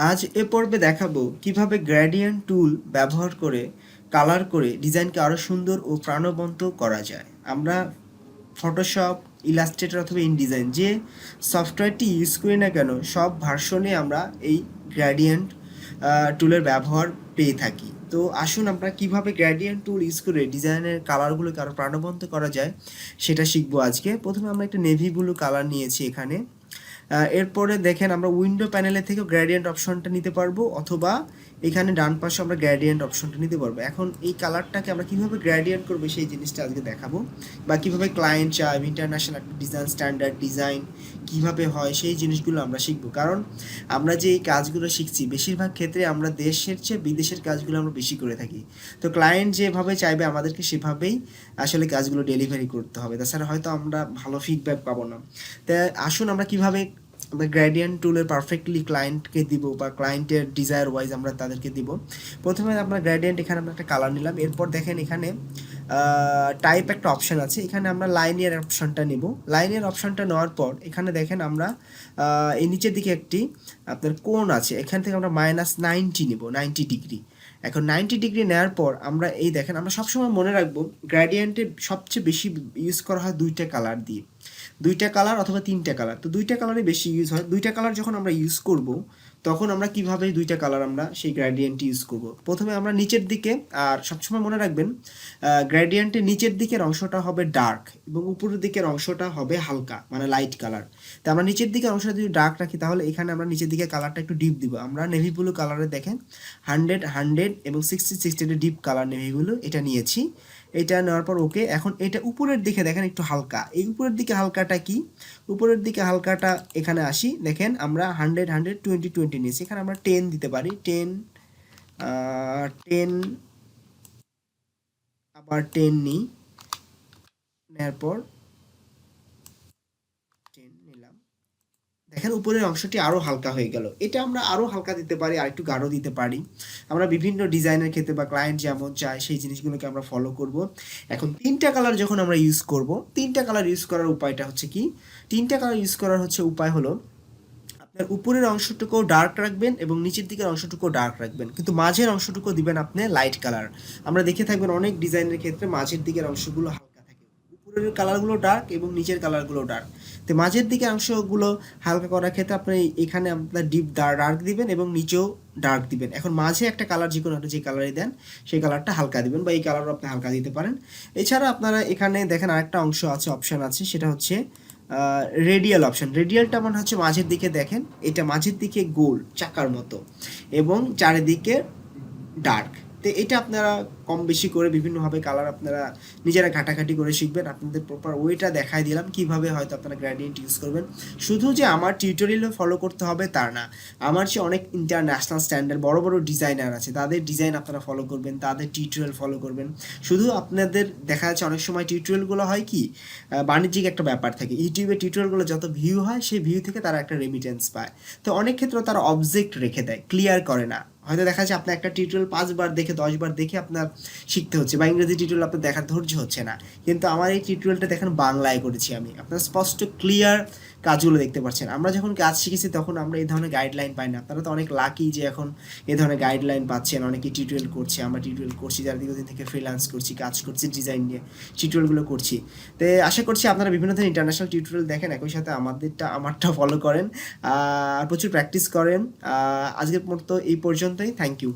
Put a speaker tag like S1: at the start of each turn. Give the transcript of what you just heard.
S1: আজ এ পর্বে দেখাবো কিভাবে গ্রেডিয়েন্ট টুল ব্যবহার করে কালার করে ডিজাইনকে আরও সুন্দর ও প্রাণবন্ত করা যায়। আমরা ফটোশপ, ইলাস্ট্রেটর অথবা ইনডিজাইন যে সফটওয়্যারটি ইউজ করি না কেন, সব ভার্সনে আমরা এই গ্রেডিয়েন্ট টুলের ব্যবহার পেয়ে থাকি। তো আসুন আমরা কিভাবে গ্রেডিয়েন্ট টুল ইউজ করে ডিজাইনের কালারগুলোকে আরও প্রাণবন্ত করা যায় সেটা শিখবো আজকে। প্রথমে আমরা একটা নেভি ব্লু কালার নিয়েছি এখানে। এরপরে দেখেন আমরা উইন্ডো প্যানেলে থেকেও গ্রেডিয়েন্ট অপশনটা নিতে পারবো, অথবা এখানে ডান পাশে আমরা গ্রেডিয়েন্ট অপশনটা নিতে পারবো। এখন এই কালারটাকে আমরা কীভাবে গ্রেডিয়েন্ট করবো সেই জিনিসটা আজকে দেখাবো, বা কীভাবে ক্লায়েন্ট চায় ইন্টারন্যাশনাল একটা ডিজাইন, স্ট্যান্ডার্ড ডিজাইন কীভাবে হয় সেই জিনিসগুলো আমরা শিখবো। কারণ আমরা যে এই কাজগুলো শিখছি বেশিরভাগ ক্ষেত্রে আমরা দেশের চেয়ে বিদেশের কাজগুলো আমরা বেশি করে থাকি। তো ক্লায়েন্ট যেভাবে চাইবে আমাদেরকে সেভাবেই আসলে কাজগুলো ডেলিভারি করতে হবে, তাছাড়া হয়তো আমরা ভালো ফিডব্যাক পাবো না। তাই আসুন আমরা কীভাবে আমরা গ্রেডিয়েন্ট টুলের পারফেক্টলি ক্লায়েন্টকে দিব বা ক্লায়েন্টের ডিজায়ার ওয়াইজ আমরা তাদেরকে দিব। প্রথমে আমরা গ্রেডিয়েন্ট এখানে আমরা একটা কালার নিলাম। এরপর দেখেন এখানে টাইপ একটা অপশান আছে, এখানে আমরা লাইনিয়ার অপশানটা নেব। লাইনিয়ার অপশানটা নেওয়ার পর এখানে দেখেন আমরা এই নিচের দিকে একটি আপনার কোণ আছে, এখান থেকে আমরা -90 নেব, 90 ডিগ্রি। এখন 90 ডিগ্রি নেওয়ার পর আমরা এই দেখেন, আমরা সবসময় মনে রাখবো গ্রেডিয়েন্টে সবচেয়ে বেশি ইউজ করা হয় দুইটা কালার দিয়ে, দুইটা কালার অথবা তিনটা কালার। তো দুইটা কালারই বেশি ইউজ হয়। দুইটা কালার যখন আমরা ইউজ করব তখন আমরা কিভাবে দুইটা কালার আমরা সেই গ্রেডিয়েন্টটি ইউজ করব। প্রথমে আমরা নিচের দিকে, আর সবসময় মনে রাখবেন গ্রেডিয়েন্টের নিচের দিকের অংশটা হবে ডার্ক এবং উপরের দিকের অংশটা হবে হালকা, মানে লাইট কালার। তো আমরা নিচের দিকের অংশটা যদি ডার্ক রাখি তাহলে এখানে আমরা নিচের দিকে কালারটা একটু ডিপ দিব। আমরা নেভি ব্লু কালারে দেখেন 100 এবং 60 ডিপ কালার নেভি ব্লু এটা নিয়েছি। এটা নেওয়ার পর ওকে। এখন এটা উপরের দিকে দেখেন একটু হালকা, এই উপরের দিকে হালকাটা কি, উপরের দিকে হালকাটা এখানে আসি। দেখেন আমরা 100 নিয়েছি, এখানে আমরা 10 দিতে পারি, 10 আবার 10 নিই, নেওয়ার পর 10 নিলাম। দেখেন উপরের অংশটি আরও হালকা হয়ে গেল। এটা আমরা আরও হালকা দিতে পারি, আর একটু গাঢ় দিতে পারি। আমরা বিভিন্ন ডিজাইনের ক্ষেত্রে বা ক্লায়েন্ট যেমন চায় সেই জিনিসগুলোকে আমরা ফলো করব। এখন তিনটা কালার যখন আমরা ইউজ করব, তিনটা কালার ইউজ করার উপায়টা হচ্ছে কি, তিনটা কালার ইউজ করার উপায় হলো আপনার উপরের অংশটুকুও ডার্ক রাখবেন এবং নিচের দিকের অংশটুকুও ডার্ক রাখবেন, কিন্তু মাঝের অংশটুকু দিবেন আপনি লাইট কালার। আমরা দেখে থাকবেন অনেক ডিজাইনের ক্ষেত্রে মাঝের দিকের অংশগুলো হালকা থাকে, উপরের কালারগুলো ডার্ক এবং নিচের কালারগুলো ডার্ক। তো মাঝের দিকে অংশগুলো হালকা করার ক্ষেত্রে আপনি এখানে আপনার ডিপ ডার্ক দিবেন এবং নিচেও ডার্ক দিবেন। এখন মাঝে একটা কালার যে কোনো একটা যে কালারই দেন সেই কালারটা হালকা দিবেন, বা এই কালারও আপনি হালকা দিতে পারেন। এছাড়া আপনারা এখানে দেখেন আরেকটা অংশ আছে, অপশান আছে, সেটা হচ্ছে রেডিয়াল অপশান। রেডিয়ালটা মানে হচ্ছে মাঝের দিকে দেখেন, এটা মাঝের দিকে গোল চাকার মতো এবং চারিদিকে ডার্ক। তো এটা আপনারা কম বেশি করে বিভিন্নভাবে কালার আপনারা নিজেরা ঘাটাঘাটি করে শিখবেন। আপনাদের প্রপার ওয়েটা দেখাই দিলাম কিভাবে হয়তো আপনারা গ্রেডিয়েন্ট ইউজ করবেন। শুধু যে আমার টিউটোরিয়ালে ফলো করতে হবে তা না, আমার চেয়ে অনেক ইন্টারন্যাশনাল স্ট্যান্ডার্ড বড় বড় ডিজাইনার আছে, তাদের ডিজাইন আপনারা ফলো করবেন, তাদের টিউটোরিয়াল ফলো করবেন। শুধু আপনাদের দেখা যাচ্ছে অনেক সময় টিউটোরিয়ালগুলো হয় কি বাণিজ্যিক একটা ব্যাপার থাকে, ইউটিউবে টিউটোরিয়ালগুলো যত ভিউ হয় সেই ভিউ থেকে তারা একটা রেমিটেন্স পায়। তো অনেক ক্ষেত্রে তারা অবজেক্ট রেখে দেয়, ক্লিয়ার করে না। হয়তো দেখা যাচ্ছে আপনার একটা টিউটোরিয়াল 5 বার দেখে 10 বার দেখে আপনার শিখতে হচ্ছে, বা ইংরেজি টিউটোরিয়াল আপনার দেখার ধৈর্য হচ্ছে না। কিন্তু আমার এই টিউটোরিয়ালটা দেখেন বাংলায় করেছি আমি, আপনার স্পষ্ট ক্লিয়ার কাজগুলো দেখতে পাচ্ছেন। আমরা যখন কাজ শিখেছি তখন আমরা এই ধরনের গাইডলাইন পাই না। আপনারা তো অনেক লাকি যে এখন এই ধরনের গাইডলাইন পাচ্ছেন, অনেকে টিউটোরিয়াল করছে, আমরা টিউটোরিয়াল করছি, যারা দীর্ঘদিন থেকে ফ্রিল্যান্স করছি, কাজ করছি, ডিজাইন নিয়ে টিউটোরিয়ালগুলো করছি। তো আশা করছি আপনারা বিভিন্ন ধরনের ইন্টারন্যাশনাল টিউটোরিয়াল দেখেন, একই সাথে আমারটা ফলো করেন আর প্রচুর প্র্যাকটিস করেন। আজকের মতো এই পর্যন্তই। Thank you.